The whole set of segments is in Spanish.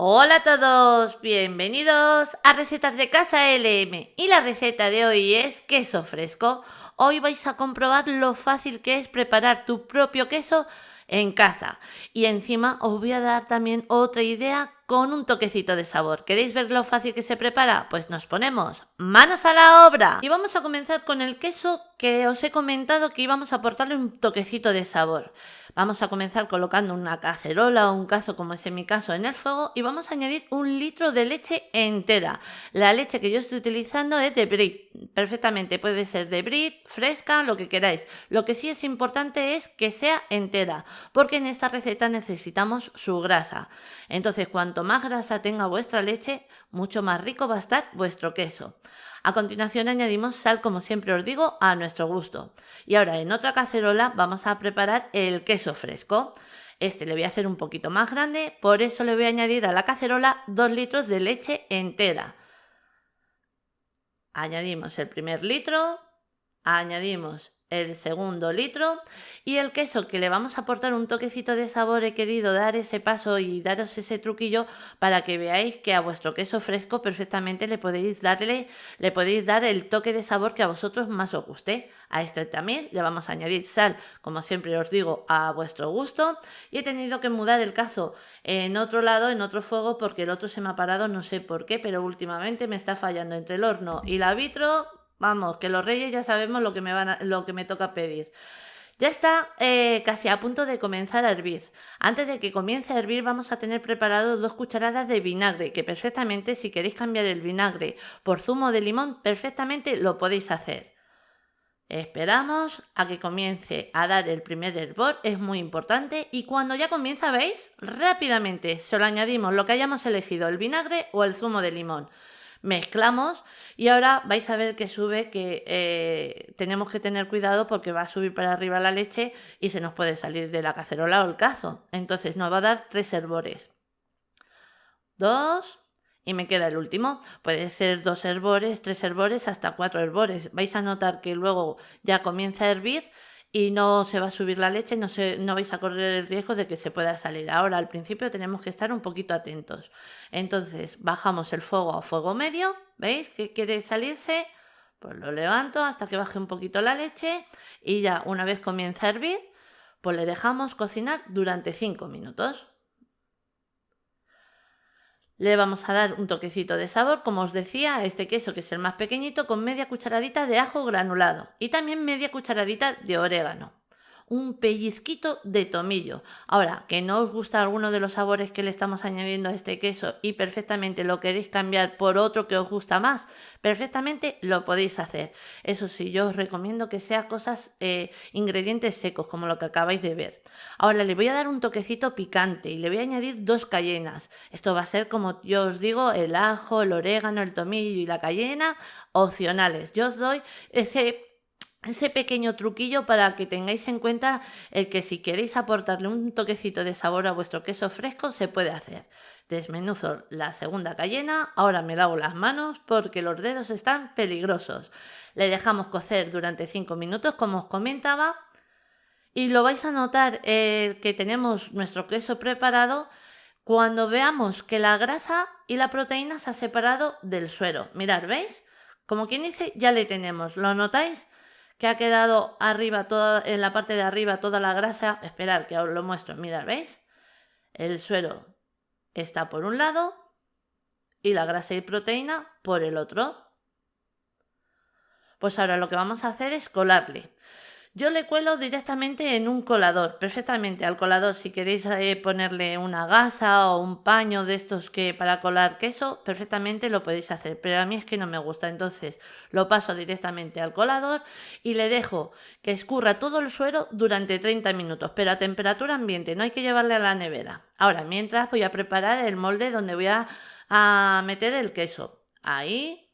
Hola a todos, bienvenidos a Recetas de Casa LM y la receta de hoy es queso fresco. Hoy vais a comprobar lo fácil que es preparar tu propio queso en casa y encima os voy a dar también otra idea con un toquecito de sabor. ¿Queréis ver lo fácil que se prepara? Pues nos ponemos manos a la obra y vamos a comenzar con el queso que os he comentado que íbamos a aportarle un toquecito de sabor. Vamos a comenzar colocando una cacerola o un cazo, como es en mi caso, en el fuego y vamos a añadir 1 litro de leche entera. La leche que yo estoy utilizando es de Brie, perfectamente puede ser de Brie, fresca, lo que queráis. Lo que sí es importante es que sea entera, porque en esta receta necesitamos su grasa. Entonces, cuanto más grasa tenga vuestra leche, mucho más rico va a estar vuestro queso. A continuación añadimos sal, como siempre os digo, a nuestro gusto. Y ahora en otra cacerola vamos a preparar el queso fresco. Este le voy a hacer un poquito más grande, por eso le voy a añadir a la cacerola 2 litros de leche entera. Añadimos el primer litro, añadimos el segundo litro y el queso que le vamos a aportar un toquecito de sabor. He querido dar ese paso y daros ese truquillo para que veáis que a vuestro queso fresco perfectamente le podéis dar el toque de sabor que a vosotros más os guste. A este también le vamos a añadir sal, como siempre os digo, a vuestro gusto. Y he tenido que mudar el cazo en otro lado, en otro fuego, porque el otro se me ha parado, no sé por qué, pero últimamente me está fallando entre el horno y la vitro. Vamos, que los reyes ya sabemos lo que me toca pedir. Ya está casi a punto de comenzar a hervir. Antes de que comience a hervir vamos a tener preparado 2 cucharadas de vinagre, que perfectamente si queréis cambiar el vinagre por zumo de limón, perfectamente lo podéis hacer. Esperamos a que comience a dar el primer hervor, es muy importante, y cuando ya comienza, ¿veis? Rápidamente se lo añadimos lo que hayamos elegido, el vinagre o el zumo de limón. Mezclamos y ahora vais a ver que sube, que tenemos que tener cuidado porque va a subir para arriba la leche y se nos puede salir de la cacerola o el cazo. Entonces nos va a dar 3 hervores. 2 y me queda el último. Puede ser 2 hervores, 3 hervores, hasta 4 hervores. Vais a notar que luego ya comienza a hervir y no se va a subir la leche, no vais a correr el riesgo de que se pueda salir. Ahora al principio tenemos que estar un poquito atentos. Entonces bajamos el fuego a fuego medio, ¿veis que quiere salirse? Pues lo levanto hasta que baje un poquito la leche y ya una vez comienza a hervir, pues le dejamos cocinar durante 5 minutos. Le vamos a dar un toquecito de sabor, como os decía, a este queso que es el más pequeñito, con media cucharadita de ajo granulado y también media cucharadita de orégano. Un pellizquito de tomillo. Ahora, que no os gusta alguno de los sabores que le estamos añadiendo a este queso y perfectamente lo queréis cambiar por otro que os gusta más, perfectamente lo podéis hacer. Eso sí, yo os recomiendo que sea cosas, ingredientes secos, como lo que acabáis de ver. Ahora le voy a dar un toquecito picante y le voy a añadir 2 cayenas. Esto va a ser, como yo os digo, el ajo, el orégano, el tomillo y la cayena opcionales. Yo os doy ese pequeño truquillo para que tengáis en cuenta el que si queréis aportarle un toquecito de sabor a vuestro queso fresco se puede hacer. Desmenuzo la segunda cayena, ahora me lavo las manos porque los dedos están peligrosos. Le dejamos cocer durante 5 minutos, como os comentaba, y lo vais a notar que tenemos nuestro queso preparado cuando veamos que la grasa y la proteína se ha separado del suero. Mirad, ¿veis? Como quien dice, ya le tenemos. ¿Lo notáis? Que ha quedado arriba, en la parte de arriba, toda la grasa. Esperad que os lo muestro. Mirad, ¿veis? El suero está por un lado y la grasa y proteína por el otro. Pues ahora lo que vamos a hacer es colarle. Yo le cuelo directamente en un colador, perfectamente al colador. Si queréis ponerle una gasa o un paño de estos que para colar queso, perfectamente lo podéis hacer, pero a mí es que no me gusta, entonces lo paso directamente al colador y le dejo que escurra todo el suero durante 30 minutos, pero a temperatura ambiente, no hay que llevarle a la nevera. Ahora, mientras voy a preparar el molde donde voy a meter el queso. Ahí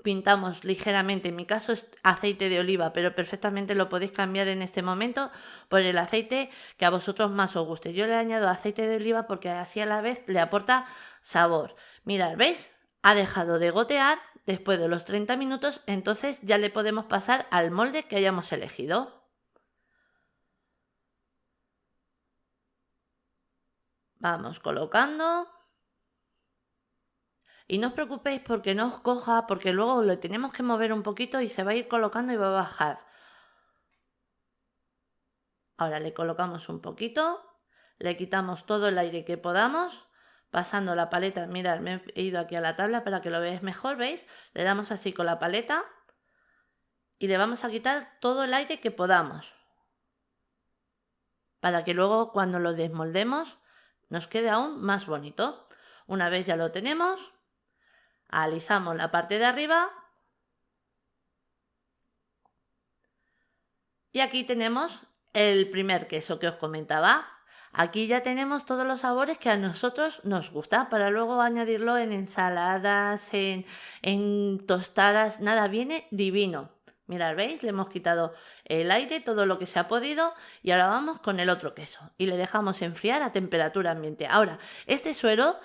pintamos ligeramente, en mi caso es aceite de oliva, pero perfectamente lo podéis cambiar en este momento por el aceite que a vosotros más os guste. Yo le añado aceite de oliva porque así a la vez le aporta sabor. Mirad, ¿veis? Ha dejado de gotear después de los 30 minutos, entonces ya le podemos pasar al molde que hayamos elegido. Vamos colocando. Y no os preocupéis porque no os coja, porque luego lo tenemos que mover un poquito y se va a ir colocando y va a bajar. Ahora le colocamos un poquito, le quitamos todo el aire que podamos, pasando la paleta. Mirad, me he ido aquí a la tabla para que lo veáis mejor, ¿veis? Le damos así con la paleta y le vamos a quitar todo el aire que podamos, para que luego cuando lo desmoldemos nos quede aún más bonito. Una vez ya lo tenemos, alisamos la parte de arriba y aquí tenemos el primer queso que os comentaba. Aquí ya tenemos todos los sabores que a nosotros nos gusta para luego añadirlo en ensaladas, en tostadas. Nada, viene divino. Mirad, ¿veis? Le hemos quitado el aire, todo lo que se ha podido y ahora vamos con el otro queso y le dejamos enfriar a temperatura ambiente. Ahora, este suero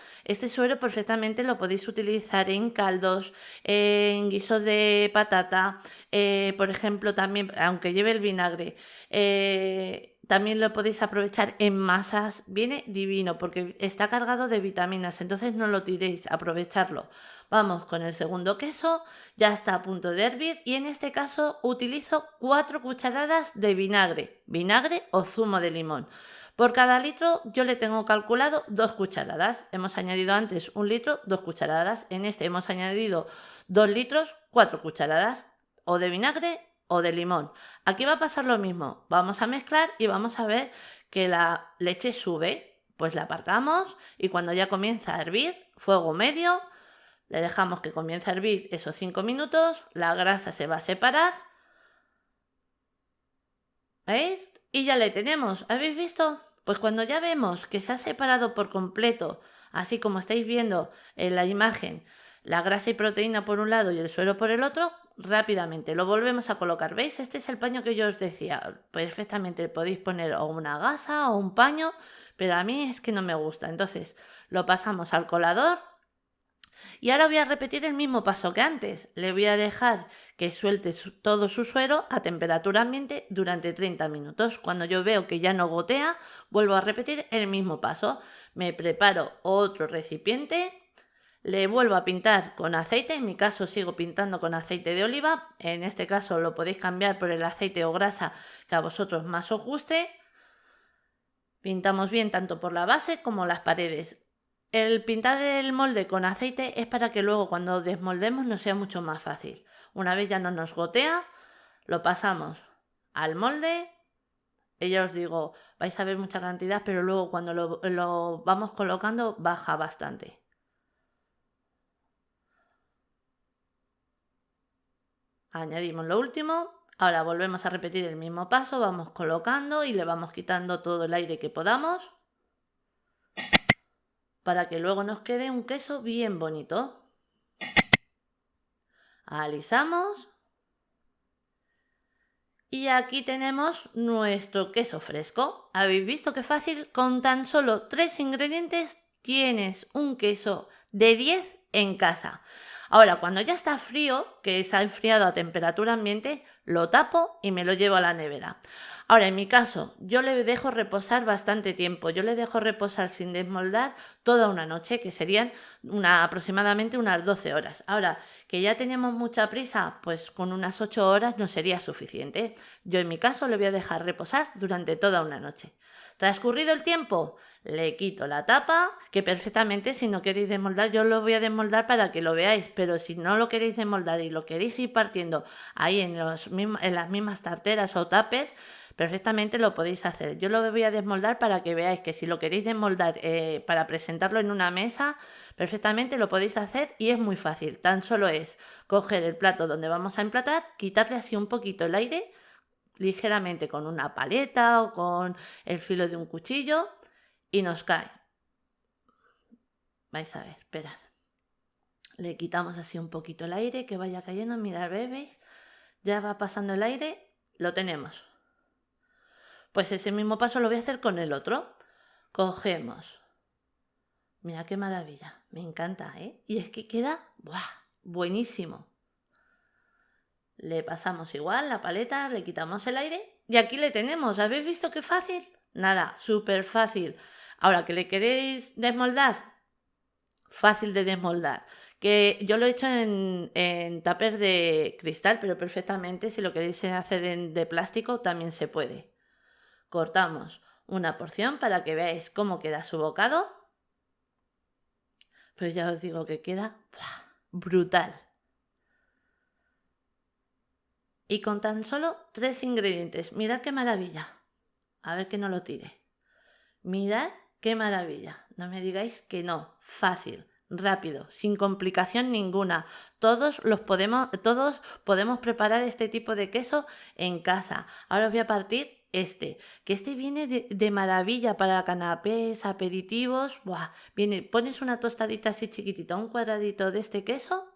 perfectamente lo podéis utilizar en caldos, en guisos de patata, por ejemplo, también, aunque lleve el vinagre, también lo podéis aprovechar en masas. Viene divino porque está cargado de vitaminas, entonces no lo tiréis, aprovecharlo. Vamos con el segundo queso, ya está a punto de hervir y en este caso utilizo 4 cucharadas de vinagre o zumo de limón. Por cada litro yo le tengo calculado 2 cucharadas. Hemos añadido antes 1 litro, 2 cucharadas. En este hemos añadido 2 litros, 4 cucharadas o de vinagre o de limón. Aquí va a pasar lo mismo. Vamos a mezclar y vamos a ver que la leche sube. Pues la apartamos y cuando ya comienza a hervir, fuego medio, le dejamos que comience a hervir esos 5 minutos, la grasa se va a separar. ¿Veis? Y ya le tenemos. ¿Habéis visto? Pues cuando ya vemos que se ha separado por completo, así como estáis viendo en la imagen, la grasa y proteína por un lado y el suero por el otro, rápidamente lo volvemos a colocar. ¿Veis? Este es el paño que yo os decía. Perfectamente podéis poner o una gasa o un paño, pero a mí es que no me gusta. Entonces lo pasamos al colador. Y ahora voy a repetir el mismo paso que antes. Le voy a dejar que suelte todo su suero a temperatura ambiente durante 30 minutos. Cuando yo veo que ya no gotea, vuelvo a repetir el mismo paso. Me preparo otro recipiente, le vuelvo a pintar con aceite. En mi caso sigo pintando con aceite de oliva. En este caso lo podéis cambiar por el aceite o grasa que a vosotros más os guste. Pintamos bien tanto por la base como las paredes. El pintar el molde con aceite es para que luego cuando desmoldemos nos sea mucho más fácil. Una vez ya no nos gotea, lo pasamos al molde. Y ya os digo, vais a ver mucha cantidad, pero luego cuando lo vamos colocando baja bastante. Añadimos lo último. Ahora volvemos a repetir el mismo paso, vamos colocando y le vamos quitando todo el aire que podamos, para que luego nos quede un queso bien bonito. Alisamos. Y aquí tenemos nuestro queso fresco. ¿Habéis visto qué fácil? Con tan solo 3 ingredientes tienes un queso de 10 en casa. Ahora, cuando ya está frío, que se ha enfriado a temperatura ambiente, lo tapo y me lo llevo a la nevera. Ahora, en mi caso, yo le dejo reposar bastante tiempo. Yo le dejo reposar sin desmoldar toda una noche, que serían aproximadamente unas 12 horas. Ahora, que ya tenemos mucha prisa, pues con unas 8 horas no sería suficiente. Yo en mi caso le voy a dejar reposar durante toda una noche. Transcurrido el tiempo, le quito la tapa, que perfectamente si no queréis desmoldar, yo lo voy a desmoldar para que lo veáis, pero si no lo queréis desmoldar y lo queréis ir partiendo ahí en las mismas tarteras o tuppers, perfectamente lo podéis hacer. Yo lo voy a desmoldar para que veáis que si lo queréis desmoldar para presentarlo en una mesa, perfectamente lo podéis hacer y es muy fácil. Tan solo es coger el plato donde vamos a emplatar, quitarle así un poquito el aire, ligeramente con una paleta o con el filo de un cuchillo y nos cae. Vais a ver, esperad. Le quitamos así un poquito el aire, que vaya cayendo. Mirad, ¿veis? Ya va pasando el aire, lo tenemos. Pues ese mismo paso lo voy a hacer con el otro. Cogemos. Mira qué maravilla, me encanta, ¿eh? Y es que queda buenísimo. Le pasamos igual la paleta, le quitamos el aire y aquí le tenemos. ¿Habéis visto qué fácil? Nada, súper fácil. Ahora, ¿que le queréis desmoldar? Fácil de desmoldar. que yo lo he hecho en tupper de cristal, pero perfectamente si lo queréis hacer de plástico también se puede. Cortamos una porción para que veáis cómo queda su bocado. Pues ya os digo que queda brutal. Y con tan solo 3 ingredientes. Mirad qué maravilla. A ver que no lo tire. Mirad qué maravilla. No me digáis que no. Fácil, rápido, sin complicación ninguna. Todos podemos preparar este tipo de queso en casa. Ahora os voy a partir que este viene de maravilla para canapés, aperitivos. Pones una tostadita así chiquitita, un cuadradito de este queso.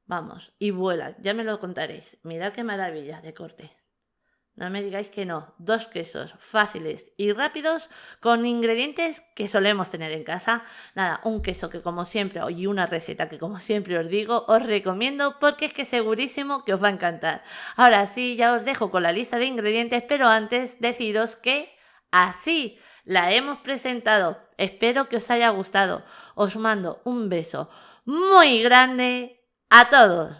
Vamos, y vuela, ya me lo contaréis. Mirad qué maravilla de corte. No me digáis que no. 2 quesos fáciles y rápidos con ingredientes que solemos tener en casa. Nada, un queso que como siempre, y una receta que como siempre os digo, os recomiendo porque es que segurísimo que os va a encantar. Ahora sí, ya os dejo con la lista de ingredientes, pero antes deciros que así la hemos presentado. Espero que os haya gustado. Os mando un beso muy grande a todos.